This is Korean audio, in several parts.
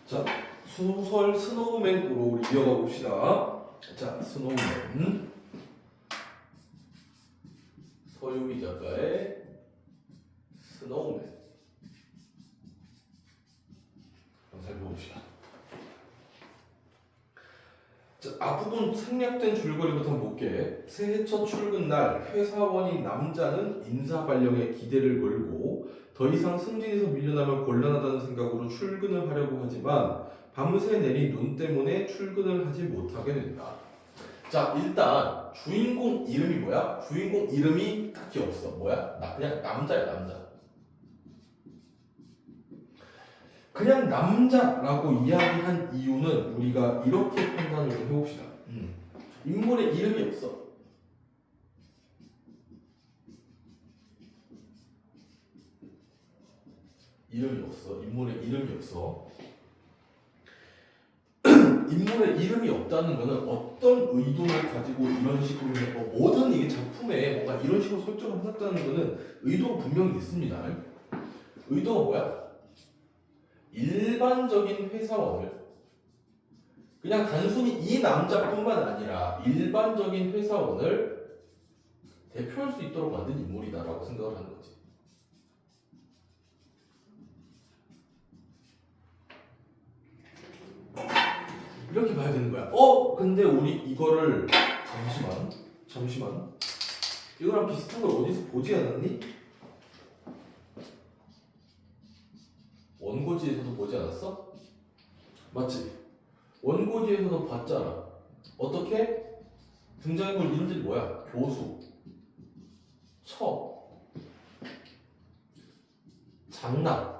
자, 소설 스노우맨으로 우리 이어가 봅시다. 자, 스노우맨. 서유미 작가의 스노우맨. 한번 살펴봅시다. 자, 앞부분 생략된 줄거리부터 한번 볼게. 새해 첫 출근 날 회사원인 남자는 인사 발령에 기대를 걸고 더 이상 승진에서 밀려나면 곤란하다는 생각으로 출근을 하려고 하지만 밤새 내린 눈 때문에 출근을 하지 못하게 된다. 자, 일단 주인공 이름이 뭐야? 주인공 이름이 딱히 없어. 뭐야? 그냥 남자야, 남자. 그냥 남자라고 이야기한 이유는 우리가 이렇게 판단을 해봅시다. 인물의 이름이 없어. 이름이 없어. 인물의 이름이 없어. 인물의 이름이 없다는 것은 어떤 의도를 가지고 이런 식으로 모든 이게 작품에 뭔가 이런 식으로 설정을 해놨다는 것은 의도가 분명히 있습니다. 의도가 뭐야? 일반적인 회사원을 그냥 단순히 이 남자뿐만 아니라 일반적인 회사원을 대표할 수 있도록 만든 인물이다라고 생각을 하는 거지. 이렇게 봐야 되는 거야. 근데 우리 이거를 잠시만. 이거랑 비슷한 걸 어디서 보지 않았니? 원고지에서도 보지 않았어? 맞지? 원고지에서도 봤잖아. 어떻게? 등장인물 이름들이 뭐야? 교수, 처, 장남,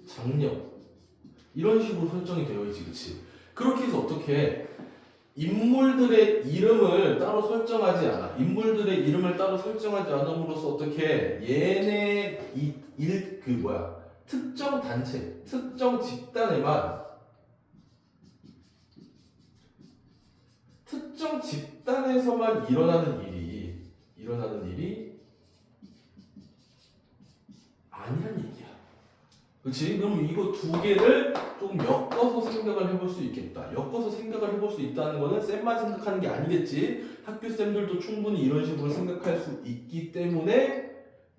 장녀 이런 식으로 설정이 되어 있지, 그치? 그렇게 해서 어떻게 인물들의 이름을 따로 설정하지 않아. 인물들의 이름을 따로 설정하지 않음으로써 어떻게 얘네 특정 단체, 특정 집단에서만 일어나는 일이 아니란 얘기야. 그렇지? 그럼 이거 두 개를 좀 엮어서 생각을 해볼 수 있겠다. 엮어서 생각을 해볼 수 있다는 거는 쌤만 생각하는 게 아니겠지. 학교 쌤들도 충분히 이런 식으로 생각할 수 있기 때문에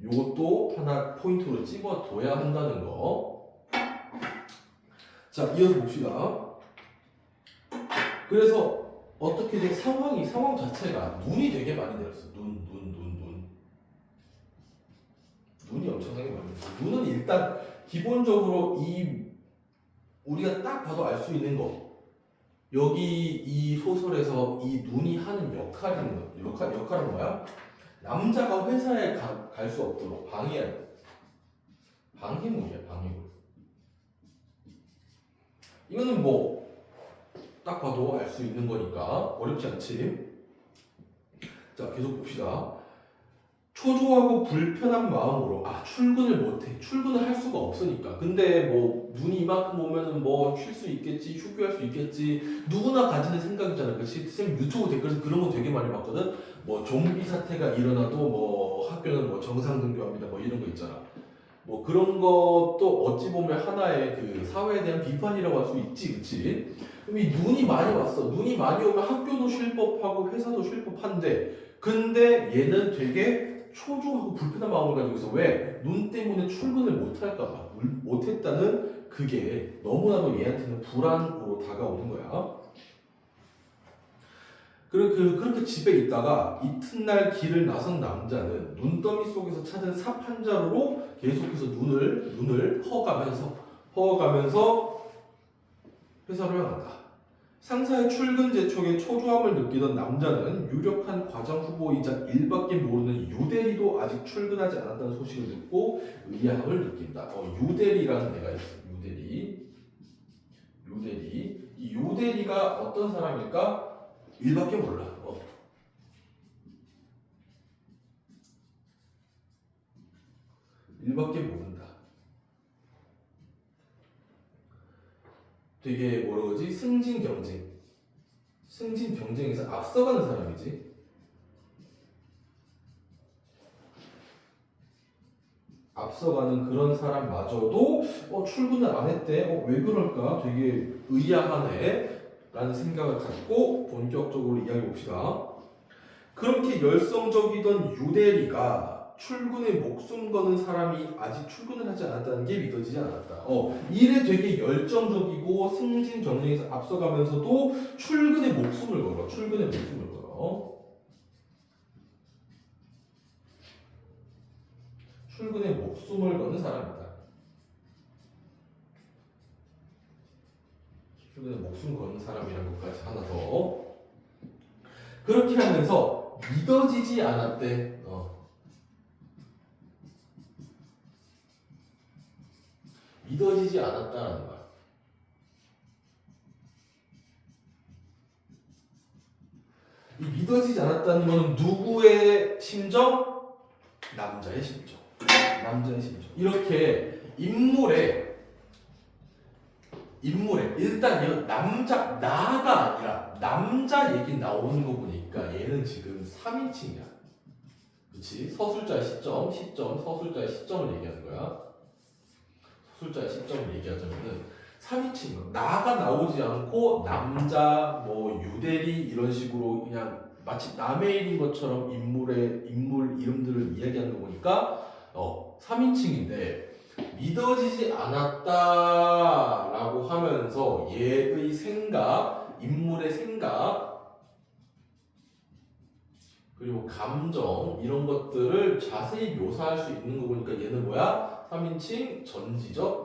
이것도 하나 포인트로 집어둬야 한다는 거. 자, 이어서 봅시다. 그래서 어떻게 돼? 상황 자체가 눈이 되게 많이 내렸어. 눈이 엄청나게 많이 내렸어. 눈은 일단 기본적으로 우리가 딱 봐도 알 수 있는 거. 여기 이 소설에서 이 눈이 하는 역할은 뭐야? 남자가 회사에 갈 수 없도록 방해물이야, 방해물. 이거는 뭐 딱 봐도 알 수 있는 거니까 어렵지 않지. 자, 계속 봅시다. 초조하고 불편한 마음으로 출근을 못해. 출근을 할 수가 없으니까. 근데 뭐 눈이 이만큼 오면은 뭐 쉴 수 있겠지, 휴교할 수 있겠지. 누구나 가지는 생각이잖아. 그렇지? 쌤 유튜브 댓글에서 그런 거 되게 많이 봤거든. 뭐 좀비 사태가 일어나도 뭐 학교는 뭐 정상 등교합니다. 뭐 이런 거 있잖아. 뭐 그런 것도 어찌 보면 하나의 그 사회에 대한 비판이라고 할 수 있지, 그렇지? 그럼 이 눈이 많이 왔어. 눈이 많이 오면 학교도 쉴 법하고 회사도 쉴 법한데, 근데 얘는 되게 초조하고 불편한 마음을 가지고 있어. 왜? 눈 때문에 출근을 못할까봐. 못했다는 그게 너무나도 얘한테는 불안으로 다가오는 거야. 그렇게 집에 있다가 이튿날 길을 나선 남자는 눈더미 속에서 찾은 삽 한 자루로 계속해서 눈을 퍼가면서 회사로 향한다. 상사의 출근 재촉에 초조함을 느끼던 남자는 유력한 과장 후보이자 일밖에 모르는 유대리도 아직 출근하지 않았다는 소식을 듣고 의아함을 느낀다. 유대리라는 애가 있어. 유대리. 이 유대리가 어떤 사람일까? 일밖에 몰라. 일밖에 모른다. 되게 뭐라 그러지? 승진 경쟁에서 앞서가는 사람이지. 앞서가는 그런 사람마저도 출근을 안 했대. 왜 그럴까? 되게 의아하네 라는 생각을 갖고 본격적으로 이야기해 봅시다. 그렇게 열성적이던 유대리가 출근에 목숨 거는 사람이 아직 출근을 하지 않았다는 게 믿어지지 않았다. 일에 되게 열정적이고 승진 경쟁에서 앞서가면서도 출근에 목숨을 걸어. 출근에 목숨을 걸어. 출근에 목숨을 거는 사람이다. 출근에 목숨 거는 사람이라는 것까지 하나 더. 그렇게 하면서 믿어지지 않았대. 믿어지지 않았다는 거야. 이 믿어지지 않았다는 것은 누구의 심정? 남자의 심정. 남자의 심정. 이렇게 인물에 일단 이건 나가 아니라 남자 얘기 나오는 거 보니까 얘는 지금 3인칭이야. 그렇지? 서술자의 시점, 서술자의 시점을 얘기하는 거야. 서술자의 시점을 얘기하자면은 3인칭 나가 나오지 않고 남자, 유대리 이런 식으로 그냥 마치 남의 일인 것처럼 인물 이름들을 이야기하는 거 보니까 3인칭인데 믿어지지 않았다라고 하면서 얘의 생각, 인물의 생각, 그리고 감정 이런 것들을 자세히 묘사할 수 있는 거 보니까 얘는 뭐야? 3인칭 전지적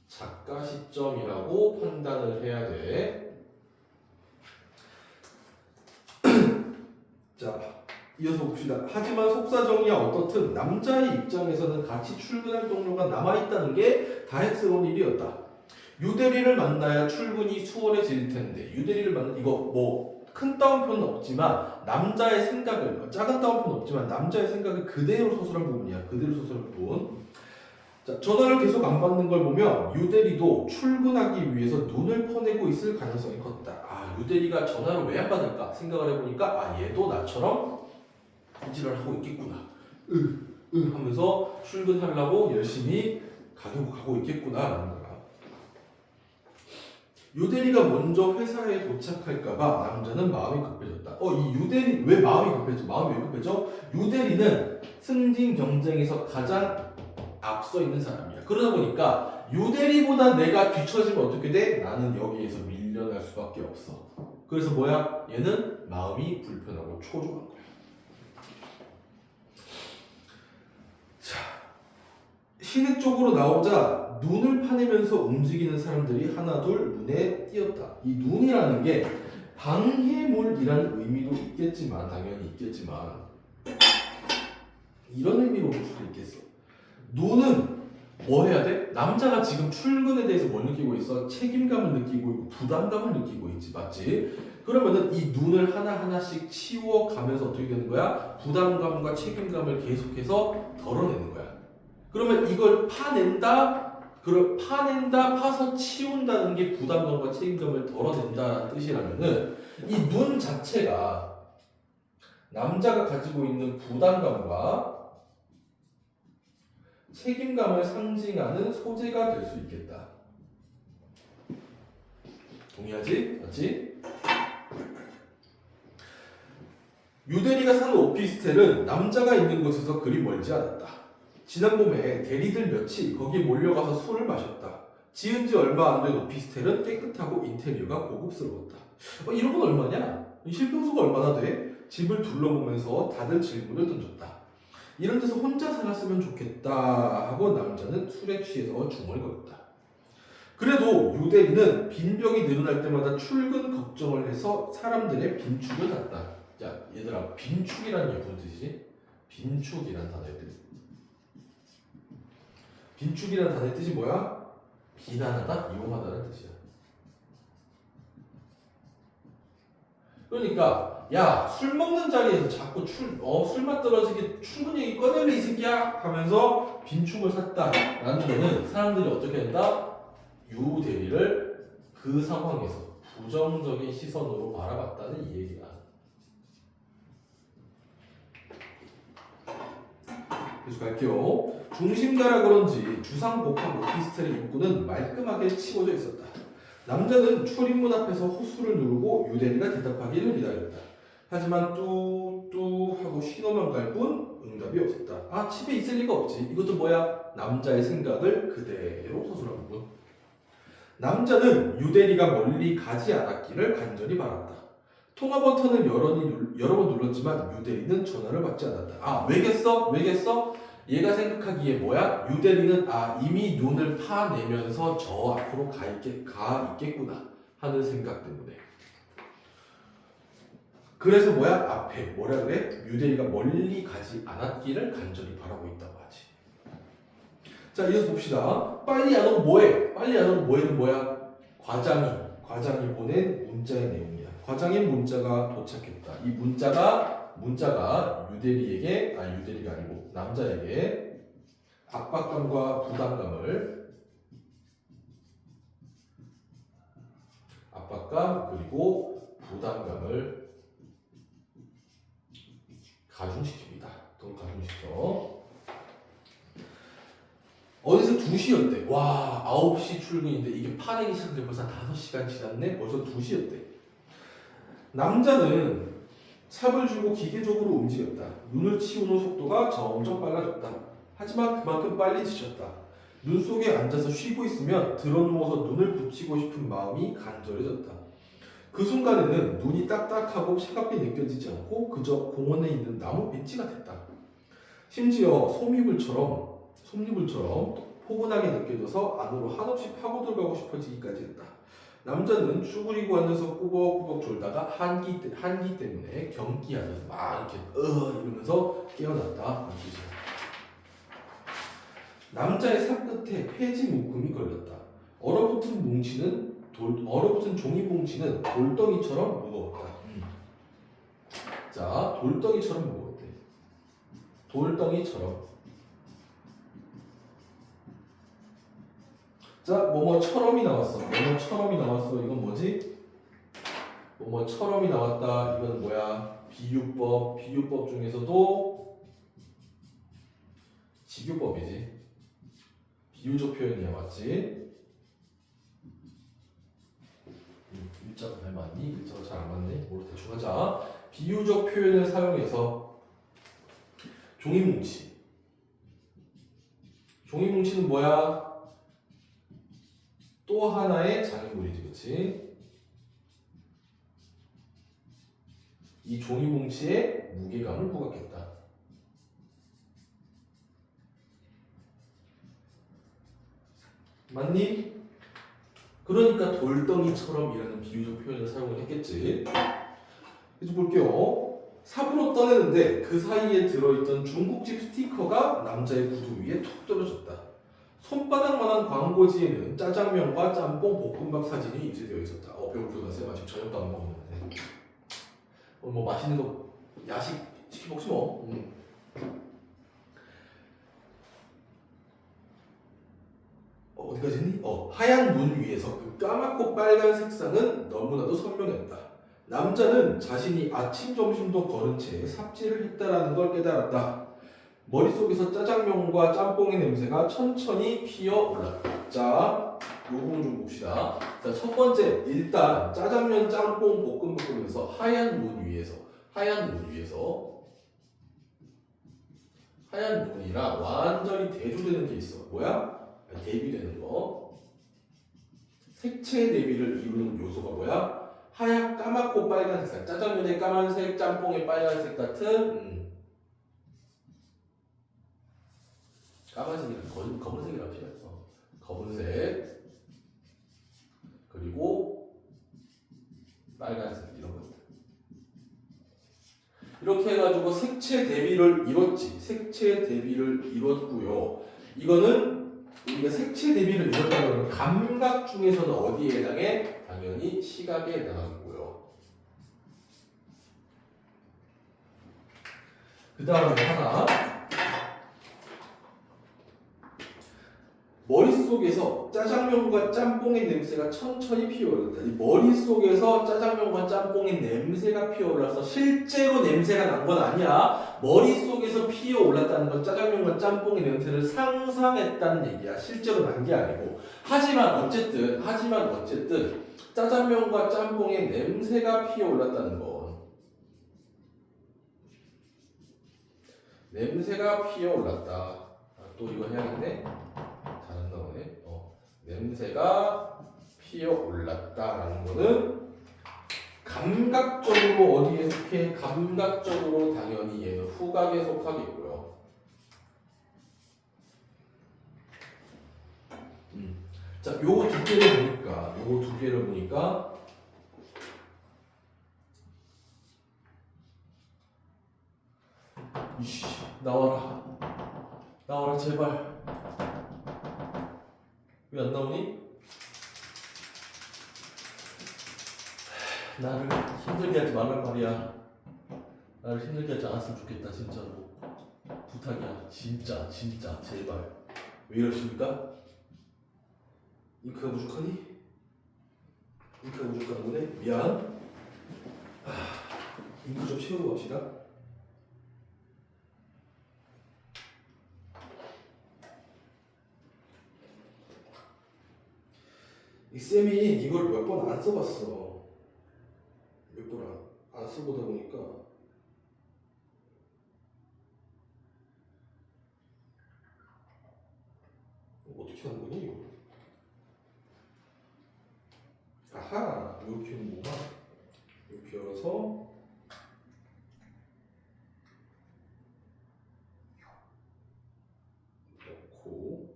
작가 시점이라고 판단을 해야 돼. 자. 이어서 봅시다. 하지만 속사정이야 어떻든 남자의 입장에서는 같이 출근할 동료가 남아있다는 게 다행스러운 일이었다. 유대리를 만나야 출근이 수월해질 텐데 유대리를 이거 큰 따옴표는 없지만 남자의 생각을 작은 따옴표는 없지만 남자의 생각을 그대로 서술한 부분이야. 그대로 서술한 부분. 자, 전화를 계속 안 받는 걸 보면 유대리도 출근하기 위해서 눈을 퍼내고 있을 가능성이 컸다. 유대리가 전화를 왜 안 받을까 생각을 해보니까 얘도 나처럼 인지를 하고 있겠구나. 하면서 출근하려고 열심히 가고 있겠구나라는 거야. 유대리가 먼저 회사에 도착할까봐 남자는 마음이 급해졌다. 이 유대리 왜 마음이 급해져? 마음이 왜 급해져? 유대리는 승진 경쟁에서 가장 앞서 있는 사람이야. 그러다 보니까 유대리보다 내가 뒤처지면 어떻게 돼? 나는 여기에서 밀려날 수밖에 없어. 그래서 뭐야? 얘는 마음이 불편하고 초조한 거야. 시내 쪽으로 나오자 눈을 파내면서 움직이는 사람들이 하나둘 눈에 띄었다. 이 눈이라는 게 방해물이라는 의미도 있겠지만 당연히 있겠지만 이런 의미로 볼 수도 있겠어. 눈은 뭐 해야 돼? 남자가 지금 출근에 대해서 뭘 느끼고 있어? 책임감을 느끼고 있고 부담감을 느끼고 있지, 맞지? 그러면은 이 눈을 하나하나씩 치워가면서 어떻게 되는 거야? 부담감과 책임감을 계속해서 덜어내는 거야. 그러면 이걸 파서 치운다는 게 부담감과 책임감을 덜어낸다는 뜻이라면은 이 눈 자체가 남자가 가지고 있는 부담감과 책임감을 상징하는 소재가 될 수 있겠다. 동의하지? 맞지? 유대리가 사는 오피스텔은 남자가 있는 곳에서 그리 멀지 않았다. 지난 봄에 대리들 몇이 거기에 몰려가서 술을 마셨다. 지은 지 얼마 안 된 오피스텔은 깨끗하고 인테리어가 고급스러웠다. 이런 건 얼마냐? 실평수가 얼마나 돼? 집을 둘러보면서 다들 질문을 던졌다. 이런 데서 혼자 살았으면 좋겠다 하고 남자는 술에 취해서 중얼거렸다. 그래도 유대리는 빈병이 늘어날 때마다 출근 걱정을 해서 사람들의 빈축을 샀다. 자, 얘들아, 빈축이라는 게 무슨 뜻이지? 빈축이라는 단어의 뜻. 빈축이라는 단어의 뜻이 뭐야? 비난하다, 이용하다는 뜻이야. 그러니까 야, 술 먹는 자리에서 자꾸 술맛 떨어지게 출근 얘기 꺼낼래 이 새끼야 하면서 빈축을 샀다라는 거는 사람들이 어떻게 한다? 유 대리를 그 상황에서 부정적인 시선으로 바라봤다는 이 얘기야. 계속 갈게요. 중심가라 그런지 주상복합 오피스텔의 입구는 말끔하게 치워져 있었다. 남자는 출입문 앞에서 호수를 누르고 유대리가 대답하기를 기다렸다. 하지만 뚜뚜 하고 신호만 갈 뿐 응답이 없었다. 아, 집에 있을 리가 없지. 이것도 뭐야? 남자의 생각을 그대로 서술한 부분. 남자는 유대리가 멀리 가지 않았기를 간절히 바랐다. 통화 버튼을 여러 번 눌렀지만 유대리는 전화를 받지 않았다. 아, 왜겠어? 왜겠어? 얘가 생각하기에 뭐야? 유대리는 이미 눈을 파내면서 저 앞으로 가 있겠구나 하는 생각 때문에. 그래서 뭐야? 앞에 뭐라 그래? 유대리가 멀리 가지 않았기를 간절히 바라고 있다고 하지. 자, 이어서 봅시다. 빨리 안 오고 뭐해? 빨리 안 오고 뭐해는 뭐야? 과장이 보낸 문자의 내용이야. 과장의 문자가 도착했다. 이 문자가 유대리가 아니고 남자에게 압박감과 부담감을 가중시킵니다. 더 가중시켜. 어디서 2시였대. 와, 9시 출근인데 이게 파행이 시작돼 벌써 5시간 지났네? 벌써 2시였대. 남자는 삽을 쥐고 기계적으로 움직였다. 눈을 치우는 속도가 점점 빨라졌다. 하지만 그만큼 빨리 지쳤다. 눈 속에 앉아서 쉬고 있으면 드러누워서 눈을 붙이고 싶은 마음이 간절해졌다. 그 순간에는 눈이 딱딱하고 차갑게 느껴지지 않고 그저 공원에 있는 나무 벤치 같았다. 심지어 솜이불처럼 포근하게 느껴져서 안으로 한없이 파고들어가고 싶어지기까지 했다. 남자는 쭈그리고 앉아서 꾸벅꾸벅 졸다가 한기 때문에 경기하면서 막 이렇게 이러면서 깨어났다. 남자의 삽끝에 폐지 묶음이 걸렸다. 얼어붙은 종이 뭉치는 돌덩이처럼 무거웠다. 자, 돌덩이처럼 무거웠대. 돌덩이처럼. 자, 뭐뭐처럼이 나왔어. 이건 뭐지? 뭐뭐처럼이 나왔다. 이건 뭐야? 비유법 중에서도 직유법이지. 비유적 표현이야, 맞지? 일자가 잘 맞니? 일자가 잘 안 맞네? 뭘 대충 하자. 비유적 표현을 사용해서 종이뭉치는 뭐야? 또 하나의 장애물이지, 그치? 이 종이뭉치에 무게감을 부각했다. 맞니? 그러니까 돌덩이처럼이라는 비유적 표현을 사용을 했겠지. 그래서 볼게요. 삽으로 떠내는데 그 사이에 들어있던 중국집 스티커가 남자의 구두 위에 툭 떨어졌다. 손바닥만한 광고지에는 짜장면과 짬뽕, 볶음밥 사진이 인쇄되어 있었다. 배고프다. 쌤 아직 저녁도 안 먹었는데. 뭐 맛있는 거 야식 시켜 먹지 뭐. 어디까지 했니? 하얀 문 위에서 그 까맣고 빨간 색상은 너무나도 선명했다. 남자는 자신이 아침, 점심도 걸은 채 삽질을 했다라는 걸 깨달았다. 머릿속에서 짜장면과 짬뽕의 냄새가 천천히 피어올랐다. 자, 요 부분 좀 봅시다. 자, 첫 번째, 일단 짜장면, 짬뽕, 볶음밥 보면서 하얀 문이랑 완전히 대조되는 게 있어. 뭐야? 대비되는 거. 색채 대비를 이루는 요소가 뭐야? 하얗 까맣고 빨간색. 짜장면의 까만색, 짬뽕의 빨간색 같은 까만색이랑 검은색이라고 해요. 검은색 그리고 빨간색 이런 것들. 이렇게 해가지고 색채 대비를 이뤘고요. 이거는 우리가 색채 대비를 이뤘다는 감각 중에서는 어디에 해당해? 당연히 시각에 해당하고요. 그 다음에 하나. 머릿속에서 짜장면과 짬뽕의 냄새가 천천히 피어올랐다. 이 머릿속에서 짜장면과 짬뽕의 냄새가 피어올라서 실제로 냄새가 난 건 아니야. 머릿속에서 피어올랐다는 건 짜장면과 짬뽕의 냄새를 상상했다는 얘기야. 실제로 난 게 아니고. 하지만 어쨌든 짜장면과 짬뽕의 냄새가 피어올랐다는 건 냄새가 피어올랐다. 또 이거 해야겠네. 잘 안 나오네. 냄새가 피어올랐다라는 거는 감각적으로 어디에 속해? 감각적으로 당연히 얘는 후각에 속하겠고요. 자, 요거 두 개를 보니까 이씨, 나와라 제발. 왜 안 나오니? 나를 힘들게 하지 말란 말이야. 나를 힘들게 하지 않았으면 좋겠다. 진짜로 부탁이야. 진짜 제발. 왜 이러십니까? 잉크가 부족하니? 잉크가 부족한 거네? 미안. 잉크 좀 채우고 갑시다. 이 쌤이 이걸 몇 번 안 써봤어. 몇 번 안 써보다 보니까 어떻게 하는 거니 이거? 아하, 이렇게 하는 거구나. 이렇게 열어서 넣고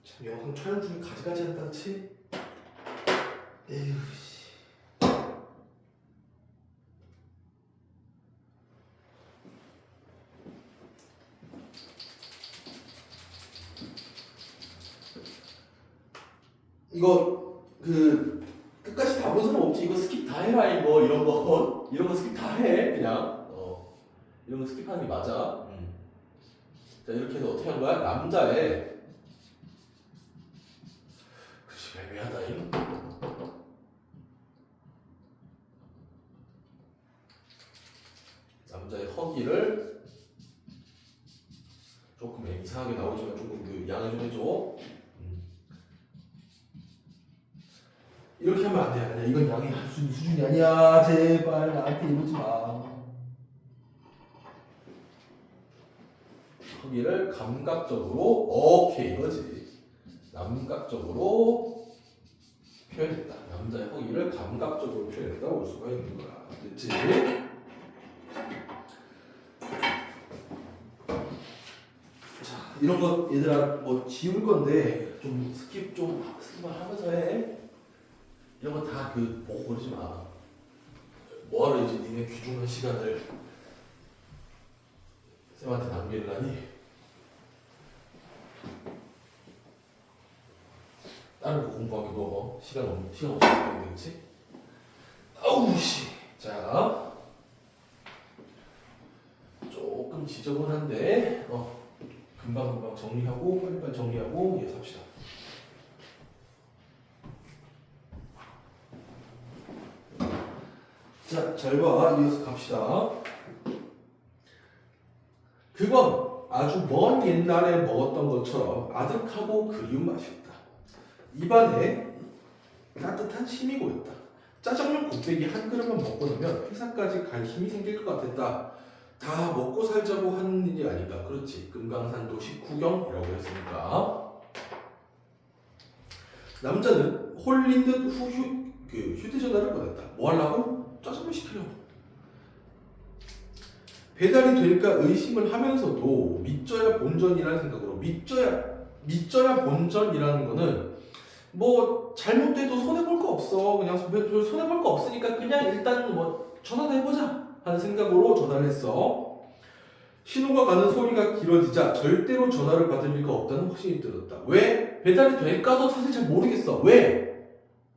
참 영상 촬영 중에 가지가지 한다 그치? 에휴 씨. 이거 끝까지 다 본 사람 없지? 이거 스킵 다 해라 이거 이런 거 스킵 다 해 그냥 이런 거 스킵하는 게 맞아. 자 이렇게 해서 어떻게 한 거야? 남자의 글씨 애매하다 이거. 남자의 허기를 조금 이상하게 나오지만 조금 양해 좀 해줘. 이렇게 하면 안 돼. 아니야. 이건 양해할 수 있는 수준이 아니야. 제발 나한테 이러지 마. 허기를 감각적으로 오케이 이거지. 감각적으로 표현했다. 남자의 허기를 감각적으로 표현했다 올 수가 있는 거야. 됐지? 자, 이런 거 얘들아 뭐 지울 건데 좀 스킵만 하면서 해. 이런 거 다 보고 그러지 마. 뭐하러 이제 니네 귀중한 시간을 쌤한테 낭비하려니? 다른 거 공부하기도 시간 없을 텐데 그치? 아우 씨. 자 조금 지저분한데 금방 정리하고 빨리빨리 정리하고 이어서 합시다. 자, 잘 봐. 이어서 갑시다. 그건 아주 먼 옛날에 먹었던 것처럼 아득하고 그리운 맛이었다. 입안에 따뜻한 침이 고였다. 짜장면 곱빼기 한 그릇만 먹고 나면 회사까지 갈 힘이 생길 것 같았다. 다 먹고 살자고 하는 일이 아닌가. 그렇지. 금강산도 식후경이라고 했으니까. 남자는 홀린 듯 휴대전화를 꺼냈다. 뭐 하려고? 짜장면 시키려고. 배달이 될까 의심을 하면서도 믿져야 본전이라는 생각으로 믿져야 본전이라는 거는 뭐 잘못돼도 손해볼 거 없어. 그냥 손해볼 거 없으니까 그냥 일단 뭐 전화도 해보자 하는 생각으로 전화를 했어. 신호가 가는 소리가 길어지자 절대로 전화를 받을 리가 없다는 확신이 들었다. 왜? 배달이 될까도 사실 잘 모르겠어. 왜?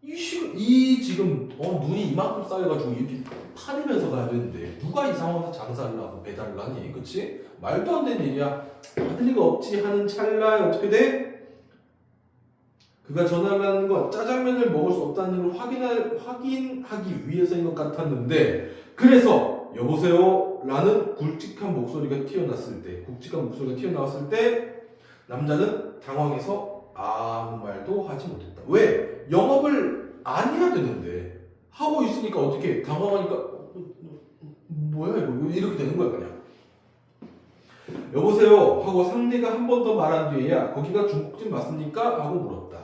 이 지금 눈이 이만큼 쌓여가지고 이렇게 파르면서 가야 되는데 누가 이 상황에서 장사를 하고 배달을 하니, 그치? 말도 안 되는 일이야. 받을 리가 없지 하는 찰나에 어떻게 돼? 그가 전화를 하는 건 짜장면을 먹을 수 없다는 걸 확인하기 위해서인 것 같았는데, 그래서 여보세요? 라는 굵직한 목소리가 튀어나왔을 때 남자는 당황해서 아무 말도 하지 못했다. 왜? 영업을 안 해야 되는데 하고 있으니까 어떻게 당황하니까 뭐야 이거 이렇게 되는 거야 그냥. 여보세요? 하고 상대가 한 번 더 말한 뒤에야 거기가 중국집 맞습니까? 하고 물었다.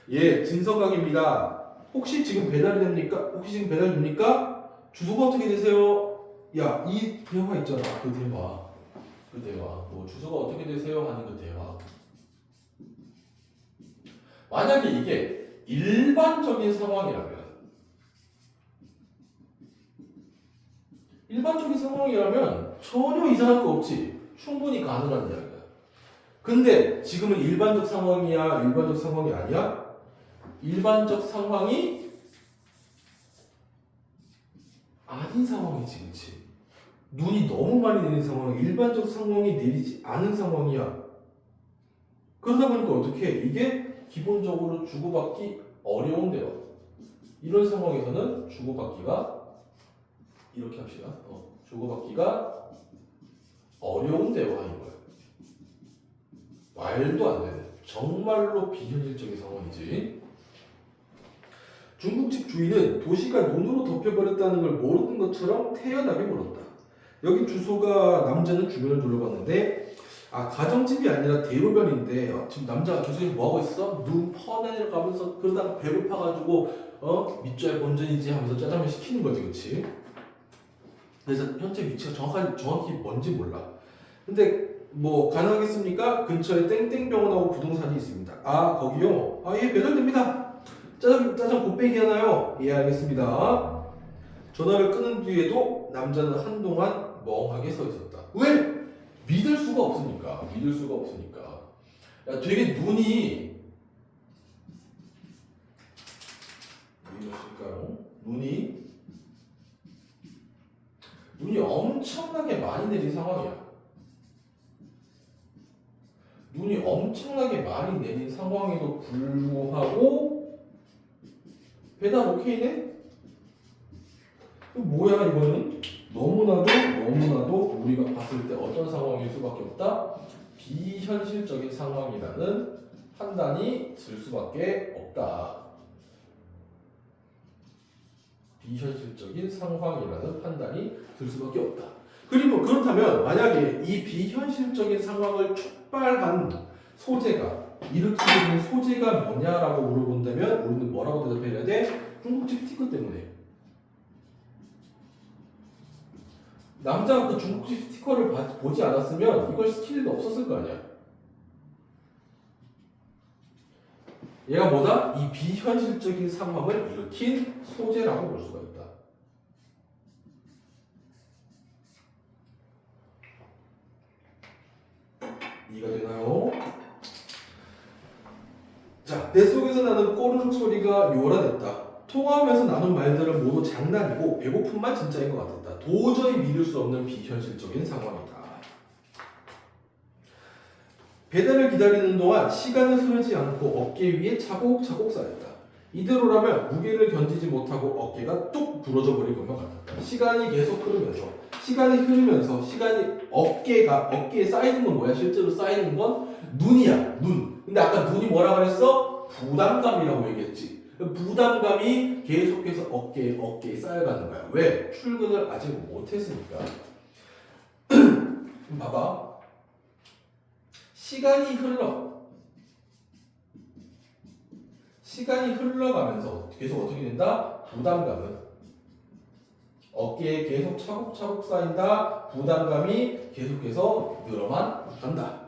예, 진성각입니다. 혹시 지금 배달이 됩니까? 혹시 지금 배달 됩니까? 주소가 어떻게 되세요? 야, 이 대화 있잖아. 그 대화. 뭐 주소가 어떻게 되세요? 하는 그 대화. 만약에 이게 일반적인 상황이라면 전혀 이상할 거 없지. 충분히 가능한 이야기야. 근데 지금은 일반적 상황이야? 일반적 상황이 아니야? 일반적 상황이 아닌 상황이지, 그치? 눈이 너무 많이 내리는 상황이 일반적 상황이 내리지 않은 상황이야. 그러다 보니까 어떻게 이게 기본적으로 주고받기 어려운 대화. 이런 상황에서는 주고받기가 이렇게 합시다. 주고받기가 어려운 대화인 거예요. 말도 안 되는 정말로 비현실적인 상황이지. 중국집 주인은 도시가 눈으로 덮여버렸다는 걸 모르는 것처럼 태연하게 물었다. 여기 주소가 남자는 주변을 둘러봤는데 가정집이 아니라 대로변인데 지금 남자가 계속 뭐하고 있어? 눈 퍼내려 가면서 그러다가 배고파가지고 밑줄 본전이지 하면서 짜장면 시키는 거지, 그치? 그래서 현재 위치가 정확히 뭔지 몰라. 근데 뭐 가능하겠습니까? 근처에 땡땡병원하고 부동산이 있습니다. 거기요? 예, 배달됩니다. 짜장 곱빼기 하나요? 예, 알겠습니다. 전화를 끊은 뒤에도 남자는 한동안 멍하게 서 있었다. 왜? 믿을 수가 없으니까. 야, 되게 눈이 무엇일까요? 눈이 엄청나게 많이 내린 상황이야. 눈이 엄청나게 많이 내린 상황에도 불구하고 배달 오케이네? 뭐야 이거는? 너무나도 우리가 봤을 때 어떤 상황일 수밖에 없다? 비현실적인 상황이라는 판단이 들 수밖에 없다. 비현실적인 상황이라는 판단이 들 수밖에 없다. 그리고 그렇다면 만약에 이 비현실적인 상황을 촉발한 소재가 일으키게 된 소재가 뭐냐라고 물어본다면 우리는 뭐라고 대답해야 돼? 중국집 스티커 때문에. 남자가 그 중국집 스티커를 보지 않았으면 이걸 시킬 일도 없었을 거 아니야. 얘가 뭐다? 이 비현실적인 상황을 일으킨 소재라고 볼 수가 있다. 이해가 되나요? 자, 내 속에서 나는 꼬르륵 소리가 요란했다. 통화하면서 나눈 말들은 모두 장난이고 배고픔만 진짜인 것 같았다. 도저히 믿을 수 없는 비현실적인 상황이다. 배달을 기다리는 동안 시간은 흐르지 않고 어깨 위에 차곡차곡 쌓였다. 이대로라면 무게를 견디지 못하고 어깨가 뚝 부러져 버릴 것만 같았다. 시간이 계속 흐르면서 어깨에 쌓이는 건 뭐야? 실제로 쌓이는 건 눈이야, 눈. 근데 아까 눈이 뭐라 그랬어? 부담감이라고 얘기했지. 부담감이 계속해서 어깨에 쌓여가는 거야. 왜? 출근을 아직 못했으니까. 봐봐. 시간이 흘러가면서 계속 어떻게 된다? 부담감은 어깨에 계속 차곡차곡 쌓인다. 부담감이 계속해서 늘어만 간다.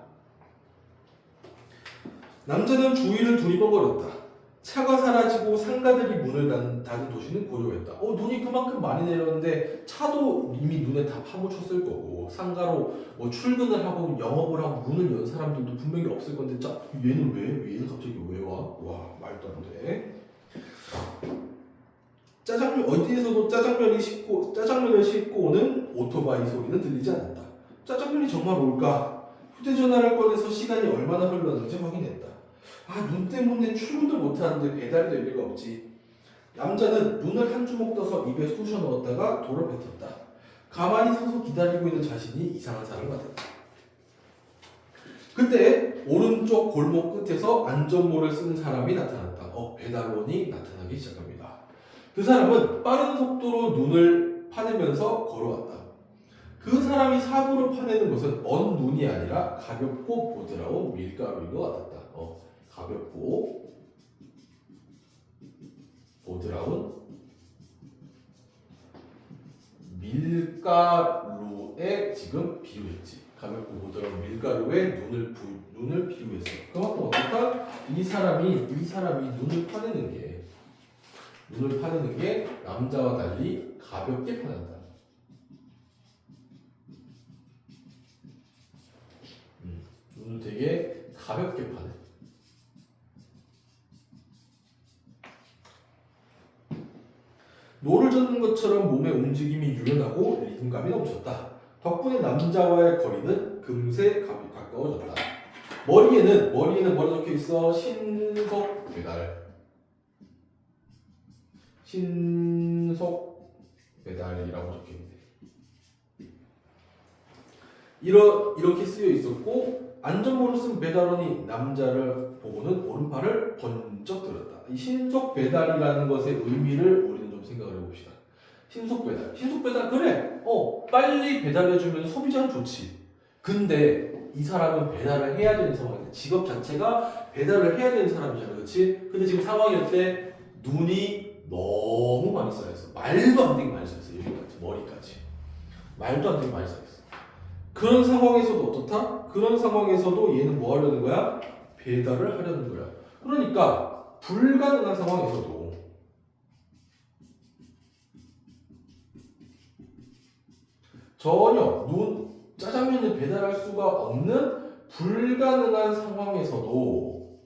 남자는 주위를 두리번거렸다. 차가 사라지고 상가들이 문을 닫은 도시는 고요했다. 눈이 그만큼 많이 내렸는데 차도 이미 눈에 다 파묻혔을 거고 상가로 뭐 출근을 하고 영업을 하고 문을 연 사람들도 분명히 없을 건데 얘는 갑자기 왜 와? 와, 말도 안 돼. 짜장면 어디에서도 짜장면을 싣고 오는 오토바이 소리는 들리지 않았다. 짜장면이 정말 올까? 휴대전화를 꺼내서 시간이 얼마나 흘렀는지 확인했다. 눈 때문에 출근도 못하는데 배달이 될 리가 없지. 남자는 눈을 한 주먹 떠서 입에 쑤셔 넣었다가 돌을 뱉었다. 가만히 서서 기다리고 있는 자신이 이상한 사람을 같았다. 그때 오른쪽 골목 끝에서 안전모를 쓰는 사람이 나타났다. 배달원이 나타나기 시작합니다. 그 사람은 빠른 속도로 눈을 파내면서 걸어왔다. 그 사람이 사부로 파내는 것은 언 눈이 아니라 가볍고 보드라운 밀가루인 것 같았다. 가볍고 보드라운 밀가루에 지금 비유했지. 가볍고 보드라운 밀가루에 눈을 비유했어. 그만큼 어떻다? 이 사람이 눈을 파내는 게 남자와 달리 가볍게 파낸다. 눈을 되게 가볍게 파내. 노를 젓는 것처럼 몸의 움직임이 유연하고 리듬감이 넘쳤다. 덕분에 남자와의 거리는 금세 가까워졌다. 머리에는 뭐라 적혀 있어? 신속 배달이라고 적혀 있네. 이렇게 쓰여 있었고 안전모를 쓴 배달원이 남자를 보고는 오른팔을 번쩍 들었다. 이 신속 배달이라는 것의 의미를 우리는 좀 생각을 해봅시다. 신속 배달 그래. 빨리 배달해주면 소비자는 좋지. 근데 이 사람은 배달을 해야 되는 상황인데 직업 자체가 배달을 해야 되는 사람이잖아, 그렇지? 근데 지금 상황이 어때? 눈이 너무 많이 쌓였어. 말도 안 되게 많이 쌓였어. 여기까지 머리까지 말도 안 되게 많이 쌓였어. 그런 상황에서도 어떻다? 그런 상황에서도 얘는 뭐 하려는 거야? 배달을 하려는 거야. 그러니까 불가능한 상황에서도 전혀 짜장면을 배달할 수가 없는 불가능한 상황에서도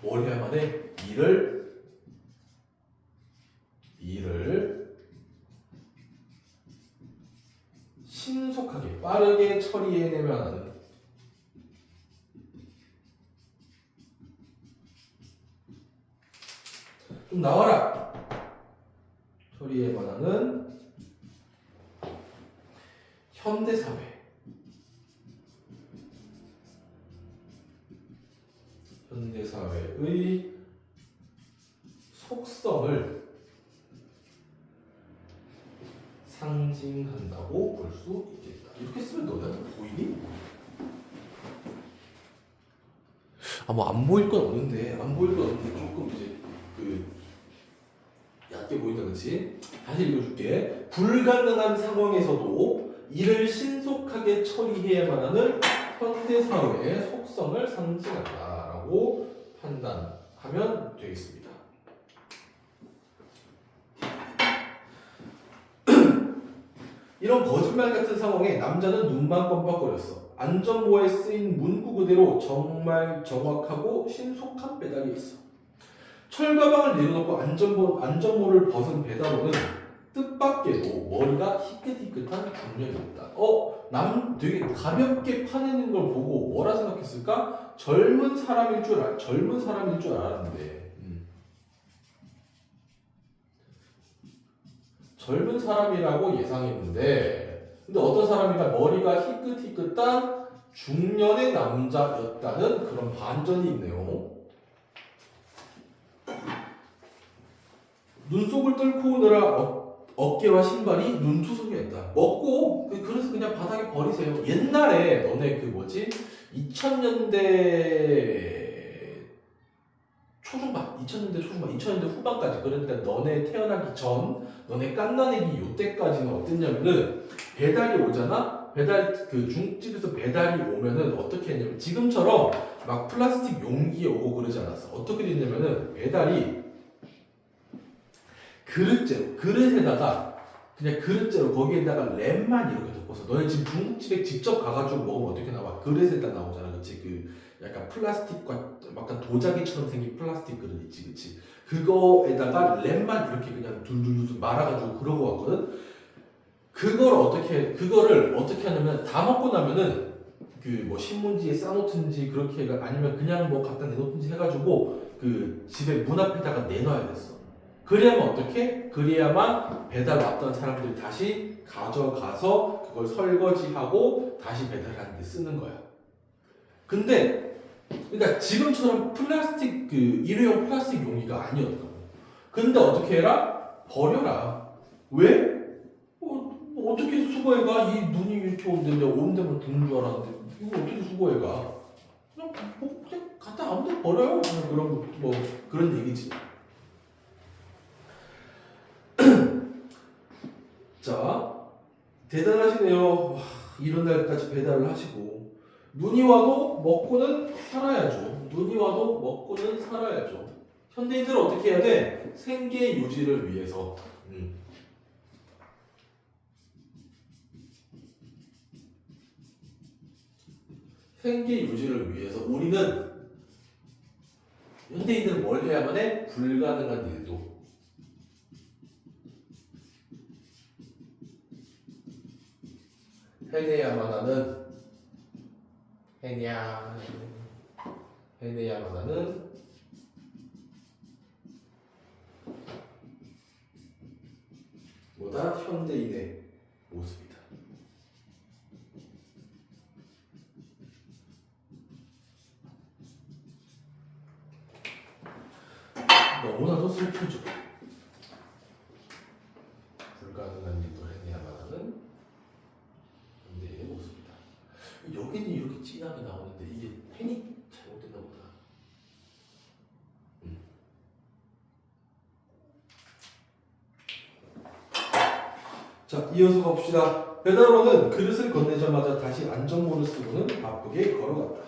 뭘 해야만 해? 일을 신속하게 빠르게 처리해내면 하는 좀 나와라! 처리해만 하는 현대사회의 속성을 상징한다고 볼 수 있겠다. 이렇게 쓰면 너네한테 보이니? 뭐 안 보일 건 없는데 조금 이제 얕게 보인다, 그렇지? 다시 읽어줄게. 불가능한 상황에서도 일을 신속하게 처리해야만 하는 현대사회의 속성을 상징한다라고 판단하면 되겠습니다. 이런 거짓말 같은 상황에 남자는 눈만 껌뻑거렸어. 안전모에 쓰인 문구 그대로 정말 정확하고 신속한 배달이 있어. 철가방을 내려놓고 안전모를 벗은 배달원은 뜻밖에도 머리가 희끗희끗한 중년이었다. 되게 가볍게 파내는 걸 보고 뭐라 생각했을까? 젊은 사람일 줄 알았는데 젊은 사람이라고 예상했는데 근데 어떤 사람이가 머리가 희끗희끗한 중년의 남자였다는 그런 반전이 있네요. 눈속을 뚫고 오느라 어깨와 신발이 눈투성이었다. 먹고 그래서 그냥 바닥에 버리세요. 옛날에 너네 2000년대 초중반, 2000년대 후반까지, 그러니까 너네 태어나기 전, 너네 갓난애기 요때까지는 어땠냐면은 배달이 오잖아. 중집에서 배달이 오면은 어떻게 했냐면 지금처럼 막 플라스틱 용기에 오고 그러지 않았어. 어떻게 됐냐면은 배달이 그릇에다가 그냥 그릇째로 거기에다가 랩만 이렇게 덮어서 너네 지금 중국집에 직접 가가지고 먹으면 어떻게 나와? 그릇에다 나오잖아, 그치? 그 약간 플라스틱과 약간 도자기처럼 생긴 플라스틱 그릇 있지, 그치? 그거에다가 랩만 이렇게 그냥 둘둘둘 말아가지고 그러고 왔거든. 그거를 어떻게 하냐면 다 먹고 나면은 그 뭐 신문지에 싸놓든지 그렇게 아니면 그냥 뭐 갖다 내놓든지 해가지고 그 집에 문 앞에다가 내놔야 됐어. 그래야만 어떻게? 그래야만 배달 왔던 사람들이 다시 가져가서 그걸 설거지하고 다시 배달하는 데 쓰는 거야. 근데 그러니까 지금처럼 플라스틱 그 일회용 플라스틱 용기가 아니었다고. 근데 어떻게 해라? 버려라. 왜? 어떻게 수거해가? 이 눈이 이렇게 온데 온 데만 두는 줄 알았는데 이거 어떻게 수거해가? 그냥 갖다 아무데나 버려요. 그냥 그런 뭐 그런 얘기지. 자, 대단하시네요. 와, 이런 날까지 배달을 하시고 눈이 와도 먹고는 살아야죠. 눈이 와도 먹고는 살아야죠. 현대인들은 어떻게 해야 돼? 생계 유지를 위해서. 생계 유지를 위해서 우리는 현대인들은 뭘 해야만 해? 불가능한 일도 해내야만 하는 해내야만 하는 뭐다? 현대인의 모습이다. 너무나도 슬프죠. 불가능한 일도 해내야만 하는 현대인의 모습이다. 여기는 이렇게 진하게 나오는데 이게 펜이 잘못됐나 보다. 자, 이어서 봅시다. 배달원은 그릇을 건네자마자 다시 안전모를 쓰고는 바쁘게 걸어갔다.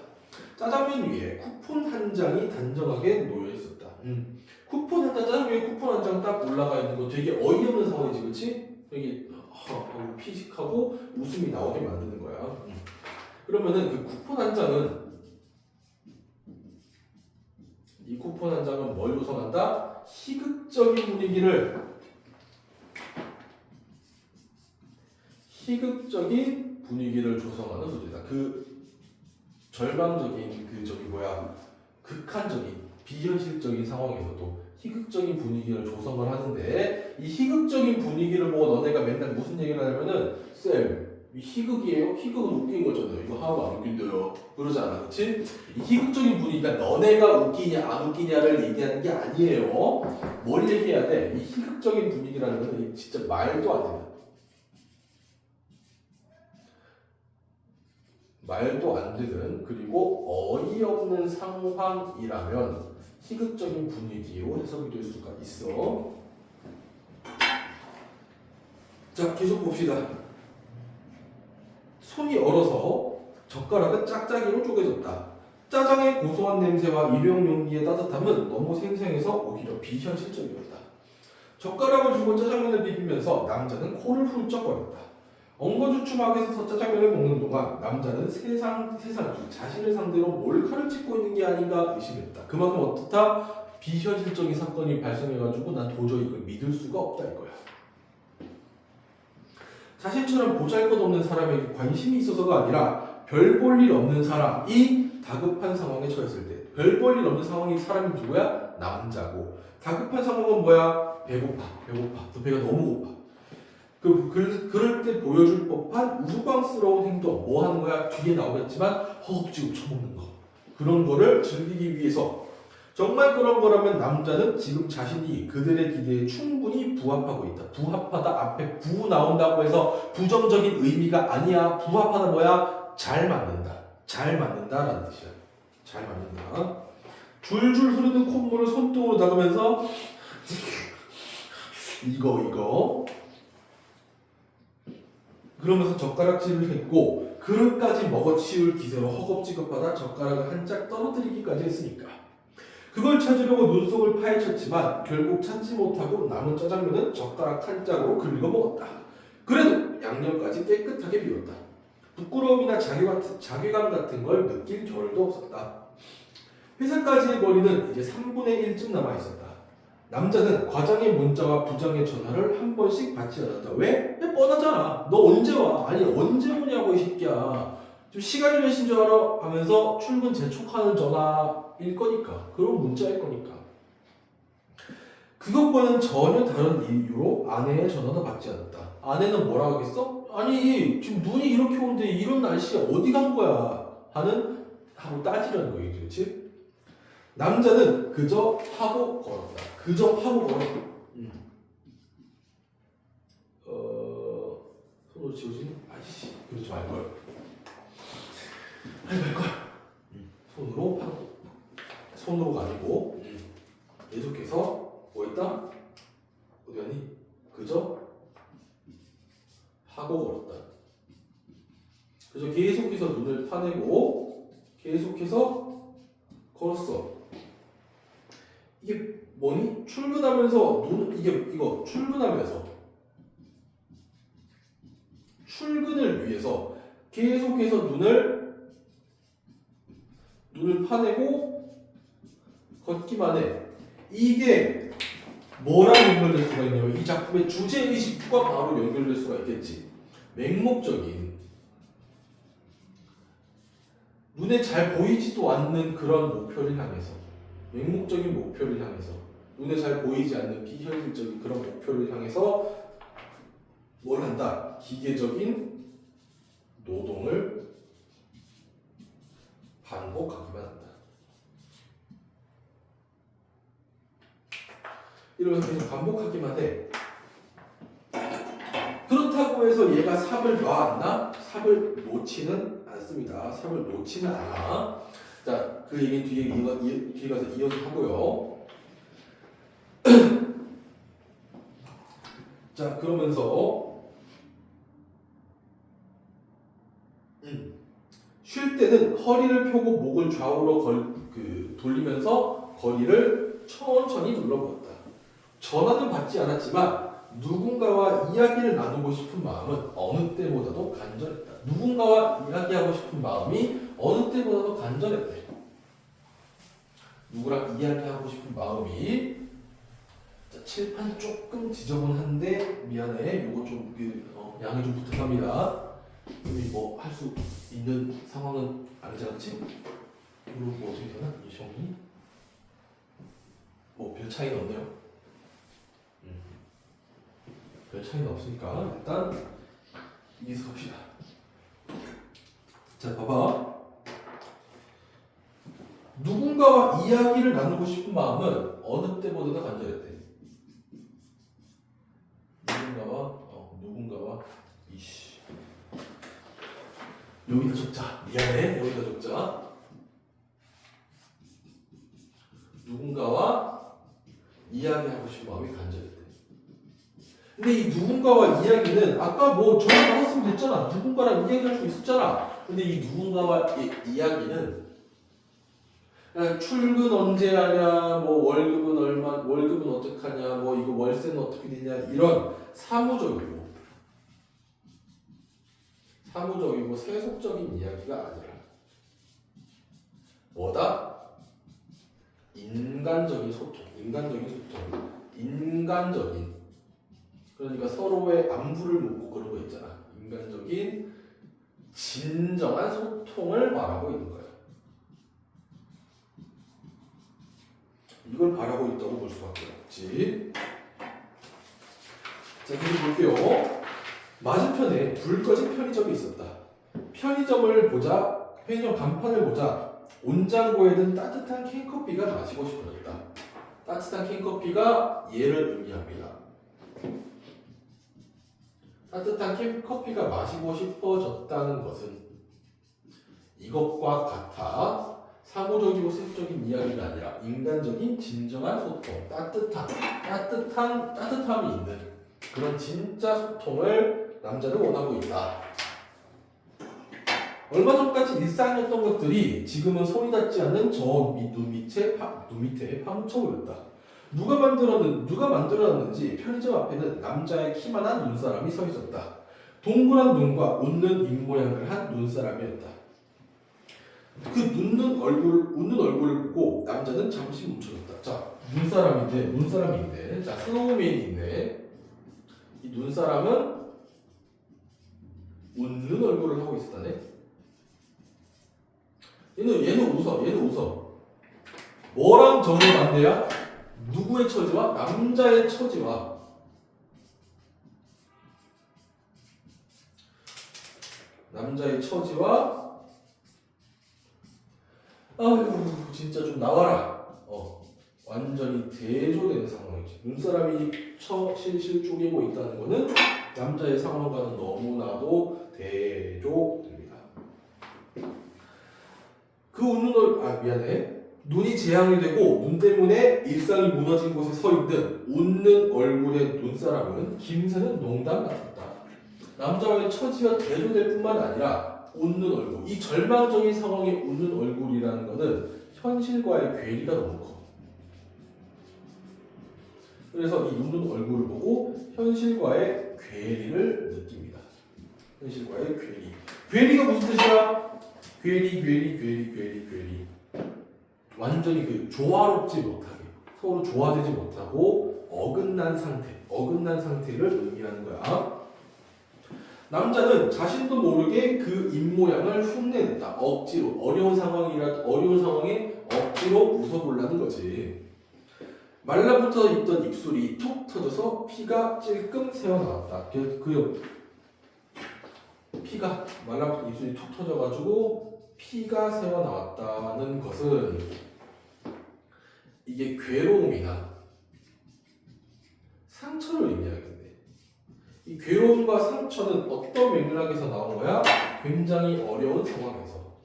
짜장면 위에 쿠폰 한 장이 단정하게 놓여 있었다. 쿠폰 한 장, 짜장면 위에 쿠폰 한 장 딱 올라가 있는 거 되게 어이없는 상황이지, 그렇지? 여기 피식하고 웃음이 나오게 만드는 거야. 그러면은 그 쿠폰 한 장은 이 쿠폰 한 장은 뭘 조성한다? 희극적인 분위기를 조성하는 소재다. 그 절망적인 극한적인 비현실적인 상황에서도 희극적인 분위기를 조성을 하는데 이 희극적인 분위기를 보고 너네가 맨날 무슨 얘기를 하냐면은 쌤, 이 희극이에요? 희극은 웃긴 거잖아요. 이거 하나도 안 웃긴데요. 그러잖아, 그렇지? 이 희극적인 분위기가 너네가 웃기냐 안 웃기냐를 얘기하는 게 아니에요. 뭘 얘기해야 돼? 이 희극적인 분위기라는 거는 진짜 말도 안 되는. 말도 안 되는 그리고 어이없는 상황이라면 희극적인 분위기로 해석이 될 수가 있어. 자, 계속 봅시다. 손이 얼어서 젓가락은 짝짝이로 쪼개졌다. 짜장의 고소한 냄새와 일회용 용기의 따뜻함은 너무 생생해서 오히려 비현실적이었다. 젓가락을 쥐고 짜장면을 비비면서 남자는 코를 훌쩍거렸다. 엉거주춤하게 서서 짜장면을 먹는 동안 남자는 세상이 자신을 상대로 몰카를 찍고 있는 게 아닌가 의심했다. 그만큼 어떻다? 비현실적인 사건이 발생해가지고 난 도저히 이걸 믿을 수가 없다 이거야. 자신처럼 보잘것없는 사람에게 관심이 있어서가 아니라 별 볼 일 없는 사람이 다급한 상황에 처했을 때 별 볼 일 없는 상황이 사람이 누구야? 남자고 다급한 상황은 뭐야? 배고파. 너 배가 너무 고파. 그럴 때 보여줄 법한 우스꽝스러운 행동 뭐 하는 거야? 뒤에 나오겠지만 허겁지겁 쳐먹는 거 그런 거를 즐기기 위해서 정말 그런 거라면 남자는 지금 자신이 그들의 기대에 충분히 부합하고 있다. 부합하다 앞에 부 나온다고 해서 부정적인 의미가 아니야. 부합하다 뭐야? 잘 맞는다라는 뜻이야. 잘 맞는다. 줄줄 흐르는 콧물을 손등으로 닦으면서 이거 그러면서 젓가락질을 했고 그릇까지 먹어치울 기세로 허겁지겁하다 젓가락을 한 짝 떨어뜨리기까지 했으니까 그걸 찾으려고 눈속을 파헤쳤지만 결국 찾지 못하고 남은 짜장면은 젓가락 한 짝으로 긁어 먹었다. 그래도 양념까지 깨끗하게 비웠다. 부끄러움이나 자괴감 같은 걸 느낄 겨를도 없었다. 회사까지의 거리는 이제 3분의 1쯤 남아 있었다. 남자는 과장의 문자와 부장의 전화를 한 번씩 받지 않았다. 왜? 뻔하잖아. 너 언제 와? 아니 언제 오냐고 이 새끼야. 좀 시간이 몇인 줄 알아? 하면서 출근 재촉하는 전화일 거니까. 그런 문자일 거니까. 그것과는 전혀 다른 이유로 아내의 전화도 받지 않았다. 아내는 뭐라 하겠어? 아니 지금 눈이 이렇게 오는데 이런 날씨에 어디 간 거야? 하고 따지려는 거예요. 그렇지? 남자는 그저 하고 걸었다. 그저 하고 걸었다. 손으로 지워지는? 아이씨, 그러지 말걸. 아니 말걸. 손으로 하고. 손으로가 아니고 계속해서 뭐 했다? 어디 갔니? 그저 하고 걸었다. 그래서 계속해서 눈을 파내고 계속해서 걸었어. 이게 뭐니? 출근하면서 이거 출근하면서 출근을 위해서 계속해서 눈을 파내고 걷기만 해. 이게 뭐랑 연결될 수가 있냐면 이 작품의 주제의식과 바로 연결될 수가 있겠지. 맹목적인 눈에 잘 보이지도 않는 그런 목표를 향해서 맹목적인 목표를 향해서 눈에 잘 보이지 않는 비현실적인 그런 목표를 향해서 뭘 한다? 기계적인 노동을 반복하기만 한다. 이러면서 계속 반복하기만 해. 그렇다고 해서 얘가 삽을 놔왔나? 삽을 놓지는 않습니다. 삽을 놓지는 않아. 자, 그 얘기 뒤에 가서 이어서 하고요. 자, 그러면서 쉴 때는 허리를 펴고 목을 좌우로 돌리면서 거리를 천천히 눌러보았다. 전화는 받지 않았지만 누군가와 이야기를 나누고 싶은 마음은 어느 때보다도 간절했다. 누군가와 이야기하고 싶은 마음이 어느 때보다도 간절했대. 누구랑 이야기하고 싶은 마음이. 자, 칠판 조금 지저분한데 미안해. 요거 좀 양해 좀 부탁합니다. 우리 뭐 할 수 있는 상황은 아니지 않지? 이거 뭐 어떻게 되나? 이 형이 뭐 별 차이는 없네요. 별 차이는 없으니까 일단 이기서 갑시다. 자, 봐봐. 누군가와 이야기를 나누고 싶은 마음은 어느 때보다도 간절했대. 누군가와 여기다 적자. 미안해. 여기다 적자. 누군가와 이야기하고 싶은 마음이 간절했대. 근데 이 누군가와 이야기는 아까 뭐 전화 받았으면 됐잖아. 누군가랑 이야기할 수 있었잖아. 근데 이 누군가와 이야기는 그냥 출근 언제 하냐, 뭐 월급은 얼마, 월급은 어떡하냐, 뭐 이거 월세는 어떻게 되냐, 이런 사무적이고 세속적인 이야기가 아니라 뭐다? 인간적인 소통. 그러니까 서로의 안부를 묻고 그런 거 있잖아. 인간적인 진정한 소통을 말하고 있는 거야. 이걸 바라고 있다고 볼 수밖에 없지. 자, 그리고 볼게요. 맞은편에 불 꺼진 편의점이 있었다. 편의점 간판을 보자 온장고에 든 따뜻한 캔커피가 마시고 싶어졌다. 따뜻한 캔커피가 얘를 의미합니다. 따뜻한 캔커피가 마시고 싶어졌다는 것은 이것과 같아 사무적이고 세속적인 이야기가 아니라 인간적인 진정한 소통, 따뜻함이 있는 그런 진짜 소통을 남자는 원하고 있다. 얼마 전까지 일상이었던 것들이 지금은 손이 닿지 않는 저 눈 밑에 파묻혀버렸다. 누가 만들어놨는지 편의점 앞에는 남자의 키만한 눈사람이 서 있었다. 동그란 눈과 웃는 입모양을 한 눈사람이었다. 그 웃는 얼굴을 보고 남자는 잠시 멈춰졌다. 자, 눈사람이 있네. 자, 스노우맨이 있네. 이 눈사람은 웃는 얼굴을 하고 있었다네. 얘는 웃어. 뭐랑 정이 반대야? 누구의 처지와? 남자의 처지와. 남자의 처지와. 아유, 진짜 좀 나와라. 완전히 대조되는 상황이지. 눈사람이 실실 쪼개고 있다는 거는 남자의 상황과는 너무나도 대조됩니다. 그 눈이 재앙이 되고 눈 때문에 일상이 무너진 곳에 서 있는 웃는 얼굴의 눈사람은 김새는 농담 같았다. 남자와의 처지와 대조될 뿐만 아니라 웃는 얼굴, 이 절망적인 상황에 웃는 얼굴이라는 것은 현실과의 괴리가 너무 커. 그래서 이 웃는 얼굴을 보고 현실과의 괴리를 느낍니다. 현실과의 괴리. 괴리가 무슨 뜻이야? 괴리. 완전히 그 조화롭지 못하게, 서로 조화되지 못하고 어긋난 상태를 의미하는 거야. 남자는 자신도 모르게 그 입모양을 흉내낸다. 억지로 어려운 상황에 억지로 웃어보려는 거지. 말라붙어 있던 입술이 툭 터져서 피가 찔끔 새어나왔다. 피가 말라붙은 입술이 툭 터져가지고 피가 새어나왔다는 것은 이게 괴로움이나 상처를 의미하겠네. 이 괴로움과 상처는 어떤 맥락에서 나온 거야? 굉장히 어려운 상황에서.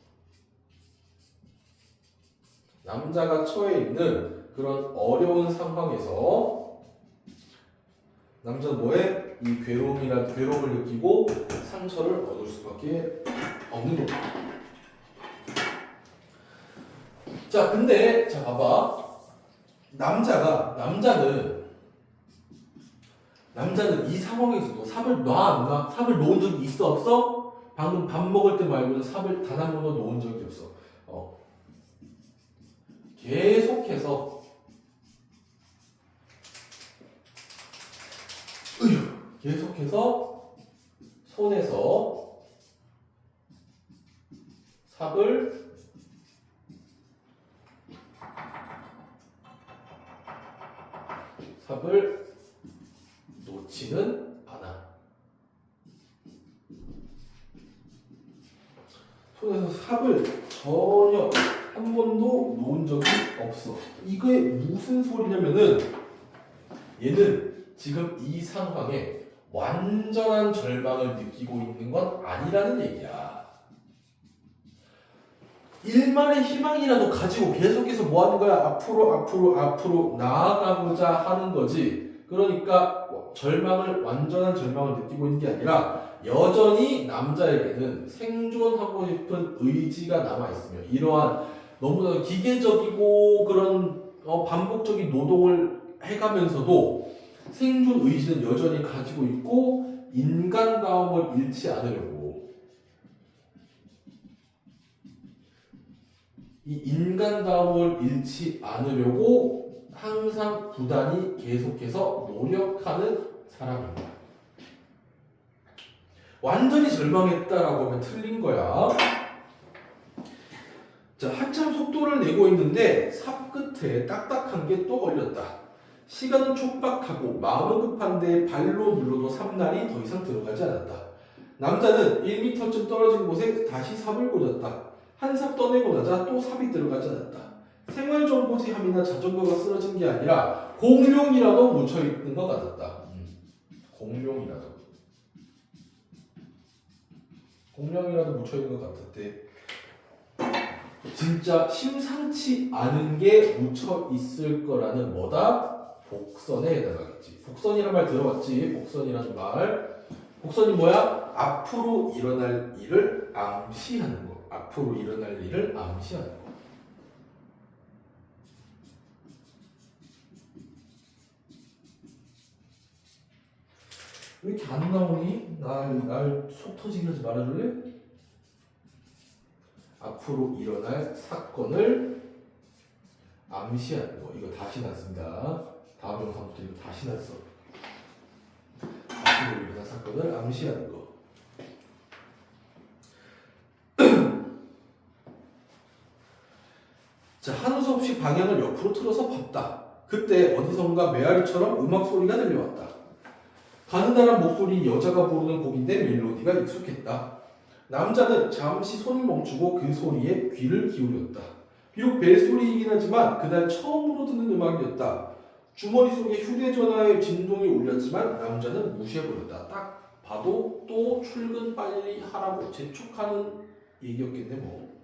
남자가 처해 있는 그런 어려운 상황에서 남자는 뭐해? 이 괴로움을 느끼고 상처를 얻을 수밖에 없는 거다. 자, 근데 봐봐. 남자는 이 상황에서도 삽을 놔? 삽을 놓은 적이 있어 없어? 방금 밥 먹을 때 말고는 삽을 단 한 번도 놓은 적이 없어. 계속해서 손에서 삽을 놓지는 않아. 손에서 삽을 전혀 한 번도 놓은 적이 없어. 이게 무슨 소리냐면은 얘는 지금 이 상황에 완전한 절망을 느끼고 있는 건 아니라는 얘기야. 일만의 희망이라도 가지고 계속해서 뭐 하는 거야? 앞으로 나아가고자 하는 거지. 그러니까 완전한 절망을 느끼고 있는 게 아니라 여전히 남자에게는 생존하고 싶은 의지가 남아있으며 이러한 너무나 기계적이고 그런 반복적인 노동을 해가면서도 생존 의지는 여전히 가지고 있고 인간다움을 잃지 않으려고 항상 부단히 계속해서 노력하는 사람입니다. 완전히 절망했다라고 하면 틀린 거야. 자, 한참 속도를 내고 있는데 삽 끝에 딱딱한 게 또 걸렸다. 시간은 촉박하고 마음은 급한데 발로 눌러도 삽날이 더 이상 들어가지 않았다. 남자는 1m쯤 떨어진 곳에 다시 삽을 꽂았다. 한 삽 떠내고 나자 또 삽이 들어가지 않았다. 생활정보지함이나 자전거가 쓰러진 게 아니라 공룡이라도 묻혀있는 것 같았다. 공룡이라도 묻혀있는 것 같았대. 진짜 심상치 않은 게 묻혀있을 거라는 뭐다? 복선에 해당하겠지. 복선이란 말 들어봤지? 복선이라는 말. 곡선이 뭐야? 앞으로 일어날 일을 암시하는 거. 앞으로 일어날 일을 암시하는 거. 왜 이렇게 안 나오니? 날 속 터지게 하지 말아줄래? 앞으로 일어날 사건을 암시하는 거. 이거 다시 났습니다. 다음 영상부터 이거 다시 났어. 앞으로 일어날 사건을 암시하는 거. 자, 하는 수 없이 방향을 옆으로 틀어서 봤다. 그때 어디선가 메아리처럼 음악 소리가 들려왔다. 가느다란 목소리 여자가 부르는 곡인데 멜로디가 익숙했다. 남자는 잠시 손을 멈추고 그 소리에 귀를 기울였다. 비록 벨소리이긴 하지만 그날 처음으로 듣는 음악이었다. 주머니 속에 휴대전화의 진동이 울렸지만 남자는 무시해버렸다. 딱 봐도 또 출근 빨리 하라고 재촉하는 얘기였겠네 뭐.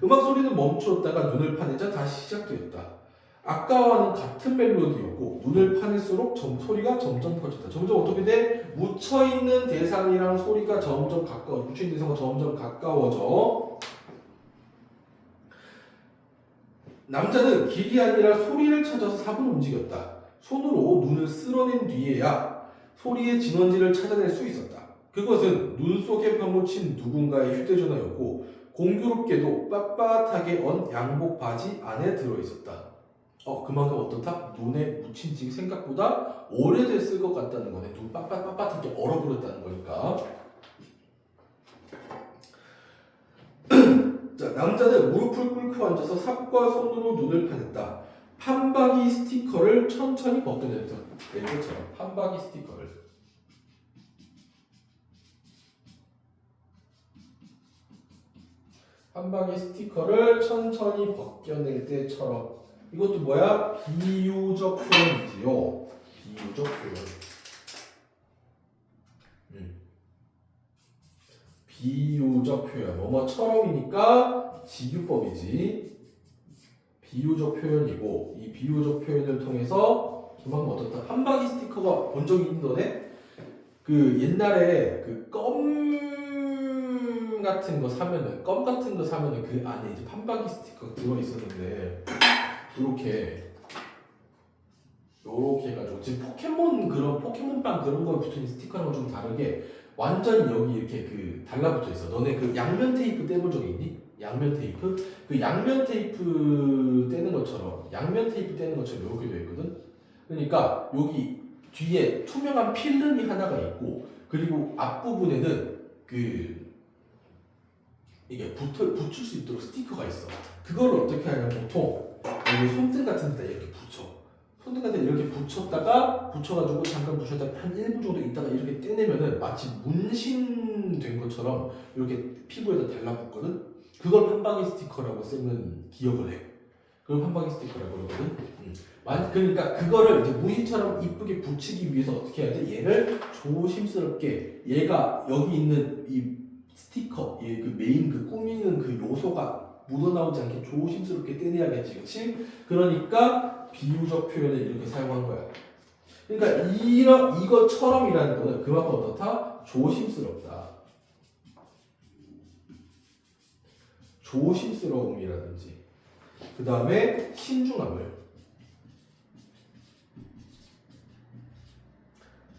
음악 소리는 멈추었다가 눈을 파내자 다시 시작되었다. 아까와는 같은 멜로디였고 눈을 파낼수록 소리가 점점 커졌다. 점점 어떻게 돼? 묻혀있는 대상이랑 소리가 점점 묻혀있는 대상과 점점 가까워져. 남자는 길이 아니라 소리를 찾아서 삽을 움직였다. 손으로 눈을 쓸어낸 뒤에야 소리의 진원지를 찾아낼 수 있었다. 그것은 눈 속에 파묻힌 누군가의 휴대전화였고 공교롭게도 빳빳하게 언 양복 바지 안에 들어있었다. 그만큼 어떻다? 눈에 묻힌 지 생각보다 오래됐을 것 같다는 거네. 눈 빳빳하게 얼어버렸다는 거니까. 자, 남자는 무릎을 꿇고 앉아서 삽과 손으로 눈을 파냈다. 판박이 스티커를 천천히 벗겨내면서 이것처럼 판박이 스티커를. 판박이 스티커를 천천히 벗겨낼 때처럼. 이것도 뭐야? 비유적 표현이지요. 비유적 표현. 비유적 표현. 뭐뭐처럼이니까 비유법이지. 비유적 표현이고 이 비유적 표현을 통해서 그만큼 어떻다? 판박이 스티커가 본 적이 있는 너네? 그 옛날에 그 껌 같은 거 사면은 그 안에 이제 판박이 스티커가 들어 있었는데 요렇게 해가지고 지금 포켓몬빵 그런 거에 붙어있는 스티커랑 좀 다르게 완전 여기 이렇게 그 달라붙어 있어. 너네 그 양면 테이프 떼본 적 있니? 양면 테이프? 그 양면 테이프 떼는 것처럼 이렇게 되어 있거든. 그러니까 여기 뒤에 투명한 필름이 하나가 있고 그리고 앞부분에는 그 이게 붙일 수 있도록 스티커가 있어. 그거를 어떻게 하냐면 보통 여기 손등 같은 데다 이렇게 붙여. 손등 같은 데 이렇게 붙여가지고 잠깐 붙였다가 한 1분 정도 있다가 이렇게 떼내면은 마치 문신된 것처럼 이렇게 피부에다 달라붙거든. 그걸 판박이 스티커라고 쓰는 기억을 해. 그걸 판박이 스티커라고 그러거든. 그러니까 그거를 이제 문신처럼 이쁘게 붙이기 위해서 어떻게 해야 돼? 얘를 조심스럽게 얘가 여기 있는 이 스티커, 얘 그 메인 그 꾸미는 그 요소가 묻어나오지 않게 조심스럽게 떼내야겠지, 그렇지? 그러니까 비유적 표현을 이렇게 사용한 거야. 그러니까 이것처럼이라는 거는 그만큼 어떻다? 조심스럽다. 조심스러움이라든지 그 다음에 신중함을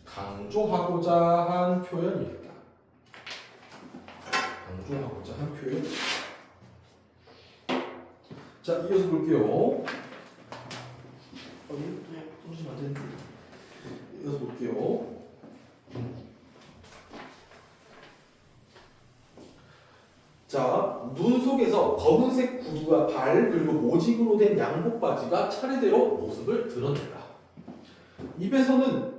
강조하고자 한 표현이었다. 강조하고자 한 표현. 자, 이어서 볼게요. 떨어지면 안 되는데. 이어서 볼게요. 자, 눈 속에서 검은색 구두와 발 그리고 모직으로 된 양복 바지가 차례대로 모습을 드러낸다. 입에서는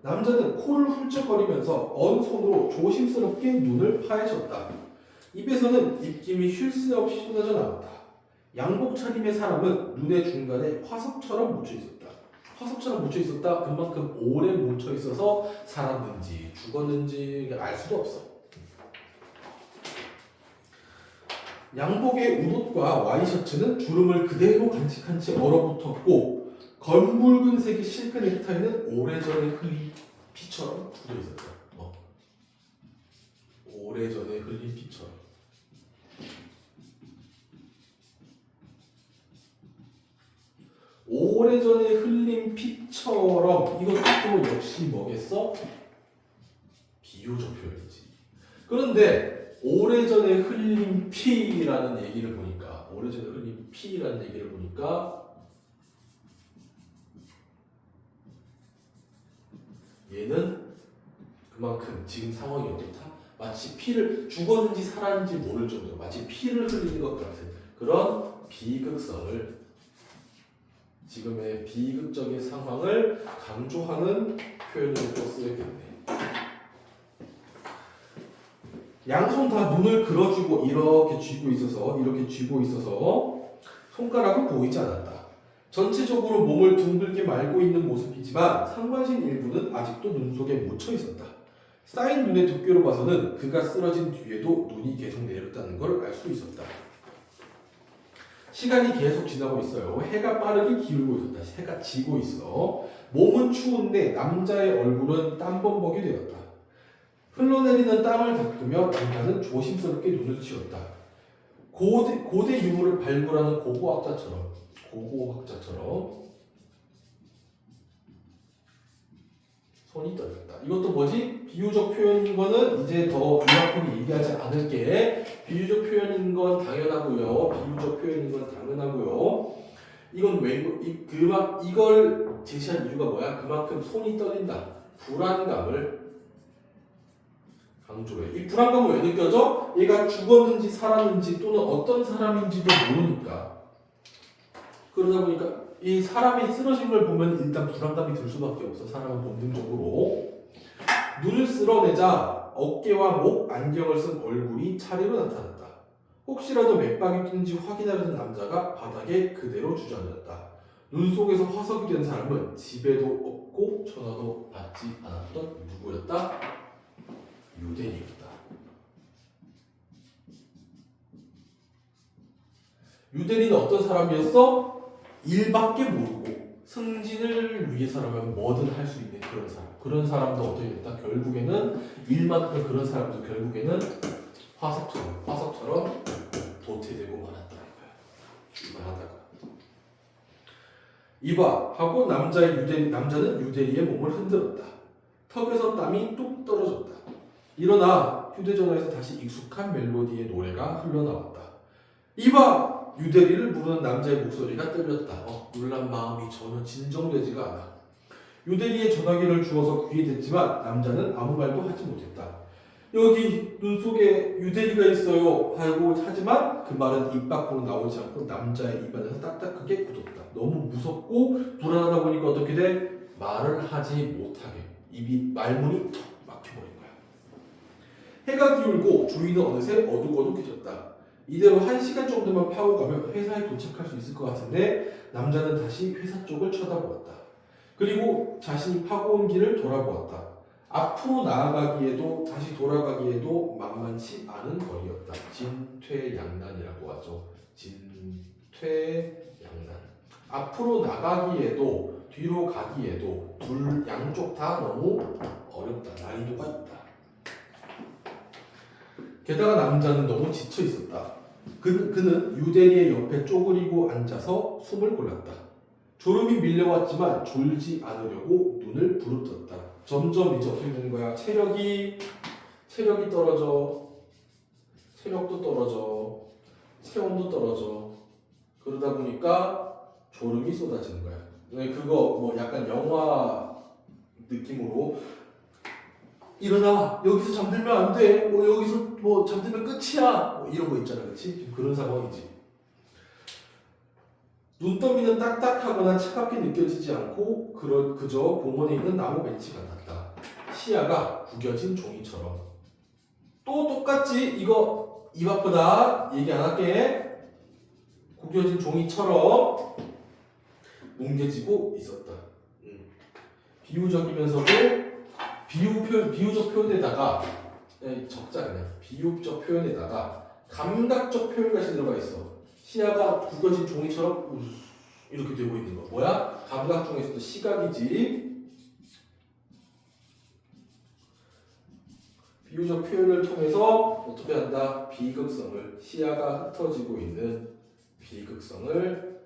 남자는 코를 훌쩍거리면서 언 손으로 조심스럽게 눈을 파헤쳤다. 입에서는 입김이 쉴 새 없이 쏟아져 나왔다. 양복 차림의 사람은 눈의 중간에 화석처럼 묻혀 있었다. 화석처럼 묻혀 있었다. 그만큼 오래 묻혀 있어서 살았는지 죽었는지 알 수도 없어. 양복의 웃옷과 와이셔츠는 주름을 그대로 간직한 채 얼어붙었고 검붉은색의 실크 넥타이는 오래전에 피처럼 굳어 있었다. 오래전에 흘린 피처럼. 오래전에 흘린 피처럼 이것도 역시 뭐겠어? 비유적 표현이지. 그런데 오래전에 흘린 피라는 얘기를 보니까 얘는 그만큼 지금 상황이 어떻다? 마치 피를 죽었는지 살았는지 모를 정도로 마치 피를 흘리는 것 같은 그런 비극성을 지금의 비극적인 상황을 강조하는 표현으로 또 쓰여야겠네. 양손 다 눈을 그려주고 이렇게 쥐고 있어서 손가락은 보이지 않았다. 전체적으로 몸을 둥글게 말고 있는 모습이지만 상반신 일부는 아직도 눈 속에 묻혀 있었다. 쌓인 눈의 두께로 봐서는 그가 쓰러진 뒤에도 눈이 계속 내렸다는 걸 알 수 있었다. 시간이 계속 지나고 있어요. 해가 빠르게 기울고 있었다. 해가 지고 있어. 몸은 추운데 남자의 얼굴은 땀범벅이 되었다. 흘러내리는 땀을 닦으며 남자는 조심스럽게 눈을 치웠다. 고대 유물을 발굴하는 고고학자처럼 손이 떨렸다. 이것도 뭐지? 비유적 표현인 거는 이제 더 이만큼 얘기하지 않을게. 비유적 표현인 건 당연하고요. 이건 왜 이걸 제시한 이유가 뭐야? 그만큼 손이 떨린다. 불안감을 강조해. 이 불안감은 왜 느껴져? 얘가 죽었는지 살았는지 또는 어떤 사람인지도 모르니까. 그러다 보니까 이 사람이 쓰러진 걸 보면 일단 불안감이 들 수밖에 없어. 사람은 본능적으로. 눈을 쓸어내자 어깨와 목, 안경을 쓴 얼굴이 차례로 나타났다. 혹시라도 맥박이 뜬지 확인하려는 남자가 바닥에 그대로 주저앉았다. 눈 속에서 화석이 된 사람은 집에도 없고 전화도 받지 않았던 누구였다? 유대인이었다. 유대인은 어떤 사람이었어? 일밖에 모르고 승진을 위해서라면 뭐든 할 수 있는 그런 사람. 그런 사람도 어떻게 됐다? 결국에는 일만큼 그런 사람도 결국에는 화석처럼 도태되고 말았다는 거야. 이만하다가 이봐 하고 남자는 유대리의 몸을 흔들었다. 턱에서 땀이 뚝 떨어졌다. 일어나 휴대전화에서 다시 익숙한 멜로디의 노래가 흘러나왔다. 이봐! 유대리를 부르는 남자의 목소리가 떨렸다. 놀란 마음이 전혀 진정되지가 않아. 유대리의 전화기를 주워서 귀에 댔지만 남자는 아무 말도 하지 못했다. 여기 눈 속에 유대리가 있어요 하고 하지만 그 말은 입 밖으로 나오지 않고 남자의 입안에서 딱딱하게 굳었다. 너무 무섭고 불안하다 보니까 어떻게 돼? 말을 하지 못하게 말문이 턱 막혀버린 거야. 해가 기울고 주위는 어느새 어둑어둑해졌다. 이대로 1시간 정도만 파고 가면 회사에 도착할 수 있을 것 같은데 남자는 다시 회사 쪽을 쳐다보았다. 그리고 자신이 파고 온 길을 돌아보았다. 앞으로 나아가기에도 다시 돌아가기에도 만만치 않은 거리였다. 진퇴양난이라고 하죠. 진퇴양난. 앞으로 나가기에도 뒤로 가기에도 양쪽 다 너무 어렵다. 난이도가 있다. 게다가 남자는 너무 지쳐 있었다. 그는 유대리의 옆에 쪼그리고 앉아서 숨을 골랐다. 졸음이 밀려왔지만 졸지 않으려고 눈을 부릅떴다. 점점 이제 어떻게 되는 거야? 체력이 떨어져. 체력도 떨어져. 체온도 떨어져. 그러다 보니까 졸음이 쏟아지는 거야. 그거 뭐 약간 영화 느낌으로 일어나 여기서 잠들면 안 돼. 뭐 여기서 뭐 잠들면 끝이야. 뭐 이런 거 있잖아, 그렇지? 그런 상황이지. 눈더미는 딱딱하거나 차갑게 느껴지지 않고 그저 공원에 있는 나무 벤치 같았다. 시야가 구겨진 종이처럼. 또 똑같지? 이거 입 아프다. 얘기 안 할게. 구겨진 종이처럼 뭉개지고 있었다. 비유적이면서도 비유적 표현에다가 적자 그냥 비유적 표현에다가 감각적 표현까지 들어가 있어. 시야가 구겨진 종이처럼 이렇게 되고 있는 거. 뭐야? 감각 중에서도 시각이지. 비유적 표현을 통해서 어떻게 한다? 비극성을, 시야가 흩어지고 있는 비극성을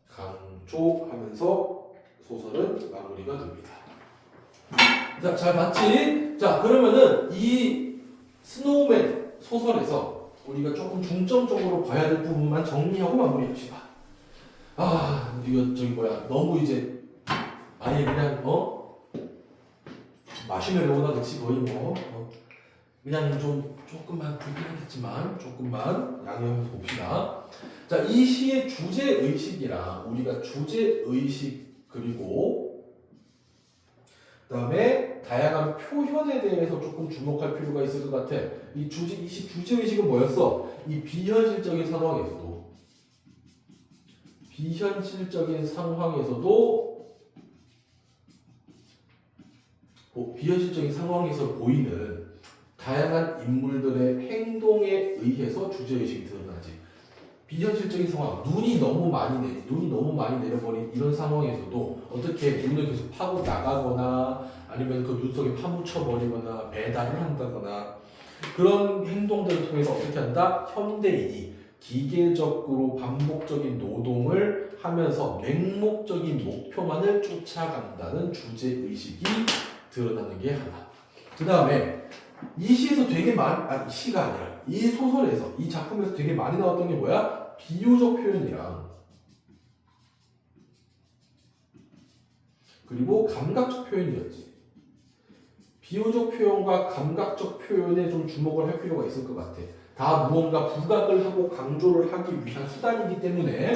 강조하면서 소설은 마무리가 됩니다. 자, 잘 봤지? 자, 그러면은 이 스노우맨 소설에서 우리가 조금 중점적으로 봐야 될 부분만 정리하고 마무리합시다. 아, 이거 저기 뭐야? 너무 이제 아예 그냥 마시멜로우다 그치 거의 그냥 좀 조금만 불편하겠지만 조금만 양해하면서 봅시다. 자, 이 시의 주제 의식이랑 우리가 주제 의식 그리고 그다음에 다양한 표현에 대해서 조금 주목할 필요가 있을 것 같아. 이 시 주제 의식은 뭐였어? 이 비현실적인 상황에서도 비현실적인 상황에서 보이는 다양한 인물들의 행동에 의해서 주제의식이 드러나지. 비현실적인 상황, 눈이 너무 많이 내려버린 이런 상황에서도 어떻게 눈을 계속 파고 나가거나 아니면 그 눈 속에 파묻혀버리거나 배달을 한다거나 그런 행동들을 통해서 어떻게 한다? 현대인이 기계적으로 반복적인 노동을 하면서 맹목적인 목표만을 쫓아간다는 주제의식이 드러나는 게 하나. 그 다음에 이 시에서 되게 시가 아니라 이 소설에서 이 작품에서 되게 많이 나왔던 게 뭐야? 비유적 표현이랑 그리고 감각적 표현이었지. 비유적 표현과 감각적 표현에 좀 주목을 할 필요가 있을 것 같아. 다 무언가 부각을 하고 강조를 하기 위한 수단이기 때문에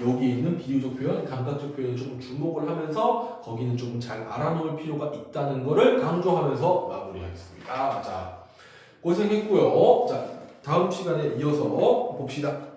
여기 있는 비유적 표현, 감각적 표현에 조금 주목을 하면서 거기는 조금 잘 알아놓을 필요가 있다는 것을 강조하면서 마무리하겠습니다. 자, 고생했고요. 자, 다음 시간에 이어서 봅시다.